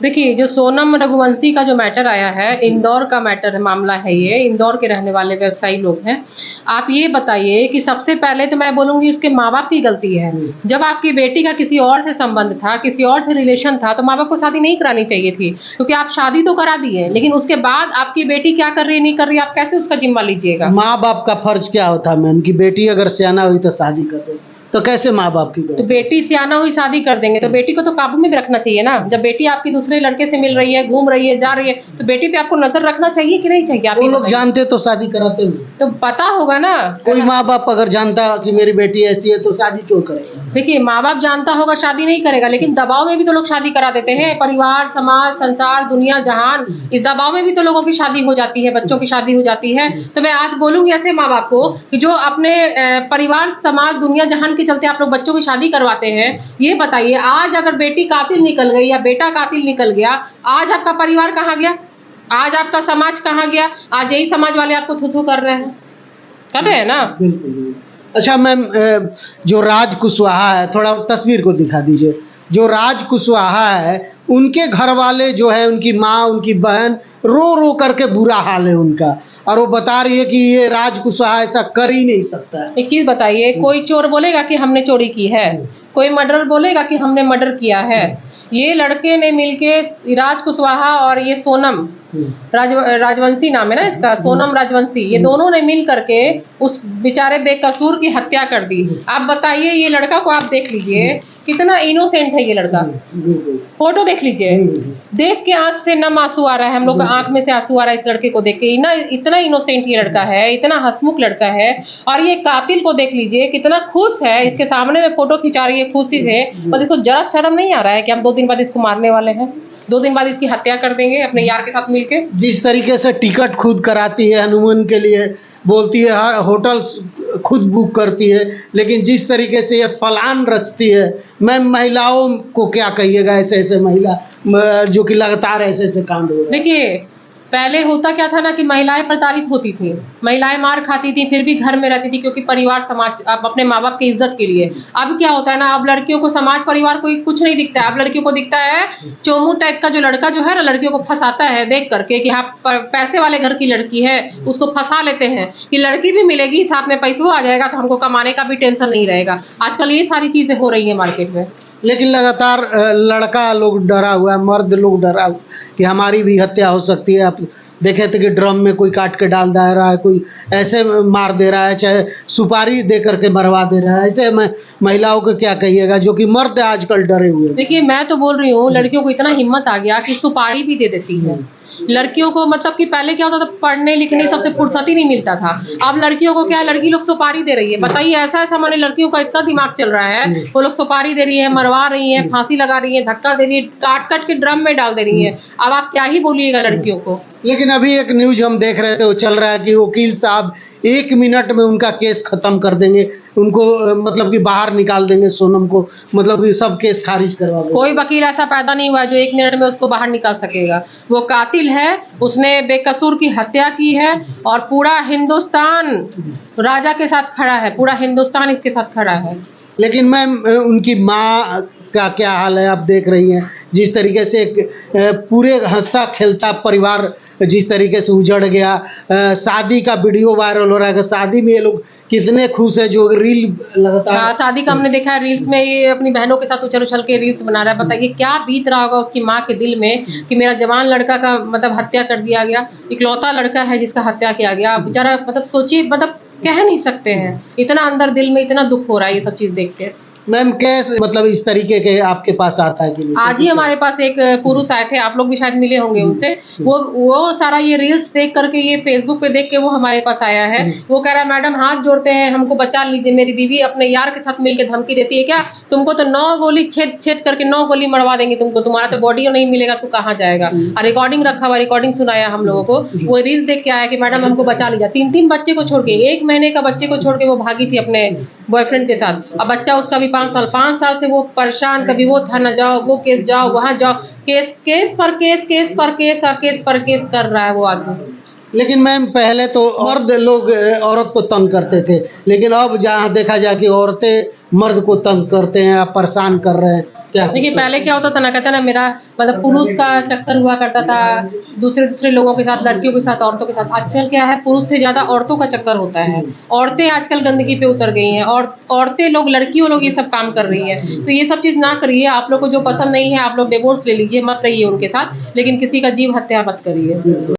देखिए, जो सोनम रघुवंशी का जो मैटर आया है, इंदौर का मामला है ये, इंदौर के रहने वाले व्यवसायी लोग हैं। आप ये बताइए कि सबसे पहले तो मैं बोलूँगी उसके माँ-बाप की गलती है। जब आपकी बेटी का किसी और से संबंध था, किसी और से रिलेशन था, तो माँ-बाप को शादी नहीं करानी चाहिए थी, क्योंकि आप शादी तो करा दिए, लेकिन उसके बाद आपकी बेटी क्या कर रही है, नहीं कर रही है, आप कैसे उसका ज़िम्मा लीजिएगा? माँ बाप का फर्ज क्या होता है मैम, कि बेटी अगर सयाना हुई तो शादी कर दे, तो कैसे माँ बाप की तो गलती? बेटी सियाना हुई शादी कर देंगे, तो बेटी को तो काबू में भी रखना चाहिए ना। जब बेटी आपकी दूसरे लड़के से मिल रही है, घूम रही है, जा रही है, तो बेटी पे आपको नज़र रखना चाहिए कि नहीं चाहिए? आप वो ये लोग बताइए। जानते तो शादी कराते हुए। तो पता होगा ना। कोई माँ बाप अगर जानता कि मेरी बेटी ऐसी है तो शादी क्यों करेगा? देखिए, माँ-बाप जानता होगा शादी नहीं करेगा, लेकिन दबाव में भी तो लोग शादी करा देते हैं। परिवार, समाज, संसार, दुनिया, जहान, इस दबाव में भी तो लोगों की शादी हो जाती है, बच्चों की शादी हो जाती है। तो मैं आज बोलूँगी ऐसे माँ-बाप को कि जो अपने परिवार, समाज, दुनिया, जहान के चलते आप लोग बच्चों की शादी करवाते हैं, ये बताइए आज अगर बेटी कातिल निकल गई या बेटा कातिल निकल गया, आज आपका परिवार कहाँ गया? आज आपका समाज कहाँ गया? आज यही समाज वाले आपको थू-थू कर रहे हैं। कर रहे हैं ना? बिल्कुल। अच्छा मैम, जो राज कुशवाहा है, थोड़ा तस्वीर को दिखा दीजिए। जो राज कुशवाहा है, उनके घर वाले जो है, उनकी माँ, उनकी बहन रो रो करके बुरा हाल है उनका, और वो बता रही है कि ये राज कुशवाहा ऐसा कर ही नहीं सकता है। एक चीज़ बताइए, कोई चोर बोलेगा कि हमने चोरी की है? कोई मर्डरर बोलेगा कि हमने मर्डर किया है? ये लड़के ने मिलके राज कुशवाहा और ये सोनम राजवंशी नाम है ना इसका, सोनम राजवंशी, ये दोनों ने मिल करके उस बेचारे बेकसूर की हत्या कर दी। आप बताइए, ये लड़का को आप देख लीजिए, कितना इनोसेंट है ये लड़का। फोटो देख लीजिए, देख के आँख से नम आँसू आ रहा है, हम लोग का आँख में से आँसू आ रहा है इस लड़के को देख के। इतना इनोसेंट ये लड़का है, इतना हँसमुख लड़का है। और ये कातिल को देख लीजिए, कितना खुश है, इसके सामने में फोटो खिंचा रही है खुशी से, और इसको जरा शर्म नहीं आ रहा है कि हम 2 दिन बाद इसको मारने वाले हैं, 2 दिन बाद इसकी हत्या कर देंगे अपने यार के साथ मिलके। जिस तरीके से टिकट खुद कराती है हनुमान के लिए, बोलती है हर होटल खुद बुक करती है, लेकिन जिस तरीके से ये प्लान रचती है, मैम महिलाओं को क्या कहिएगा, ऐसे ऐसे महिला जो कि लगातार ऐसे ऐसे कांड हो रहे हैं? देखिए, पहले होता क्या था ना कि महिलाएं प्रताड़ित होती थी, महिलाएं मार खाती थी, फिर भी घर में रहती थी, क्योंकि परिवार समाज अब अपने माँ बाप की इज्जत के लिए। अब क्या होता है ना, अब लड़कियों को समाज परिवार कोई कुछ नहीं दिखता है, अब लड़कियों को दिखता है चोमू टाइप का जो लड़का जो है ना, लड़कियों को फंसाता है देख करके कि हाँ पैसे वाले घर की लड़की है, उसको फंसा लेते हैं कि लड़की भी मिलेगी, साथ में पैसा आ जाएगा, तो हमको कमाने का भी टेंशन नहीं रहेगा। आजकल ये सारी चीजें हो रही है मार्केट में। लेकिन लगातार लड़का लोग डरा हुआ है, मर्द लोग डरा हुआ कि हमारी भी हत्या हो सकती है। आप देखे थे कि ड्रम में कोई काट के डाल दे रहा है, कोई ऐसे मार दे रहा है, चाहे सुपारी दे करके मरवा दे रहा है। ऐसे में महिलाओं को क्या कहिएगा, जो कि मर्द आजकल डरे हुए हैं? देखिए, मैं तो बोल रही हूँ, लड़कियों को इतना हिम्मत आ गया कि सुपारी भी दे देती है। लड़कियों को मतलब कि पहले क्या होता था, पढ़ने लिखने सबसे फुर्सत ही नहीं मिलता था। अब लड़कियों को क्या है, लड़की लोग सुपारी दे रही है। बताइए, ऐसा ऐसा हमारे लड़कियों का इतना दिमाग चल रहा है, वो लोग सुपारी दे रही है, मरवा रही है, फांसी लगा रही है, धक्का दे रही है, काट काट के ड्रम में डाल दे रही है। अब आप क्या ही बोलिएगा लड़कियों को। लेकिन अभी एक न्यूज हम देख रहे थे, वो चल रहा है कि वकील साहब 1 मिनट में उनका केस खत्म कर देंगे, उनको मतलब कि बाहर निकाल देंगे सोनम को, मतलब कि सब केस खारिज करवा देंगे। कोई वकील ऐसा पैदा नहीं हुआ जो 1 मिनट में उसको बाहर निकाल सकेगा। वो कातिल है, उसने बेकसूर की हत्या की है, और पूरा हिंदुस्तान राजा के साथ खड़ा है, पूरा हिंदुस्तान इसके साथ खड़ा है। लेकिन मैम, उनकी माँ का क्या हाल है आप देख रही हैं, जिस तरीके से पूरे हंसता खेलता परिवार जिस तरीके से उजड़ गया। शादी का वीडियो वायरल हो रहा है कि शादी में ये लोग कितने खुश है, जो रील लगातार। हाँ, शादी का हमने देखा है रील्स में, ये अपनी बहनों के साथ उछल उछल के रील्स बना रहा है। बताइए क्या बीत रहा होगा उसकी माँ के दिल में कि मेरा जवान लड़का का मतलब हत्या कर दिया गया, इकलौता लड़का है जिसका हत्या किया गया। आप बेचारा मतलब सोचिए, मतलब कह नहीं सकते हैं, इतना अंदर दिल में इतना दुख हो रहा है ये सब चीज़ देख के। मैम कैसे मतलब इस तरीके के आपके पास आता है कि नहीं? आज ही हमारे पास एक पुरुष आए थे, आप लोग भी शायद मिले होंगे उनसे। वो सारा ये रील्स देख करके, ये फेसबुक पे देख के वो हमारे पास आया है। वो कह रहा है, मैडम हाथ जोड़ते हैं, हमको बचा लीजिए, मेरी बीवी अपने यार के साथ मिलकर धमकी देती है क्या, तुमको तो 9 गोली छेद छेद करके 9 गोली मरवा देंगे तुमको, तुम्हारा तो बॉडी नहीं मिलेगा, तू कहाँ जाएगा। और रिकॉर्डिंग रखा हुआ, रिकॉर्डिंग सुनाया हम लोगों को। वो रील्स देख के आया कि मैडम हमको बचा लीजिए। 3-3 बच्चे को छोड़ के, 1 महीने का बच्चे को छोड़ के वो भागी थी अपने बॉयफ्रेंड के साथ। अब बच्चा उसका भी 5 साल से वो परेशान, कभी वो थाना जाओ, वो केस जाओ, वहाँ जाओ, केस केस पर केस, केस पर केस और केस पर केस कर रहा है वो आदमी। लेकिन मैम पहले तो मर्द लोग औरत को तंग करते थे, लेकिन अब जहाँ देखा जाए कि औरतें मर्द को तंग करते हैं या परेशान कर रहे हैं? क्या देखिए पहले क्या होता था ना, कहते हैं ना, मेरा मतलब पुरुष का चक्कर हुआ करता था दूसरे लोगों के साथ, लड़कियों के साथ, औरतों के साथ। आजकल क्या है, पुरुष से ज्यादा औरतों का चक्कर होता है। औरतें आजकल गंदगी पे उतर गई हैं और औरतें लोग, लड़कियों लोग ये सब काम कर रही है। तो ये सब चीज ना करिए। आप लोग को जो पसंद नहीं है आप लोग डिवोर्स ले लीजिए, मत रहिए उनके साथ, लेकिन किसी का जीव हत्या मत करिए।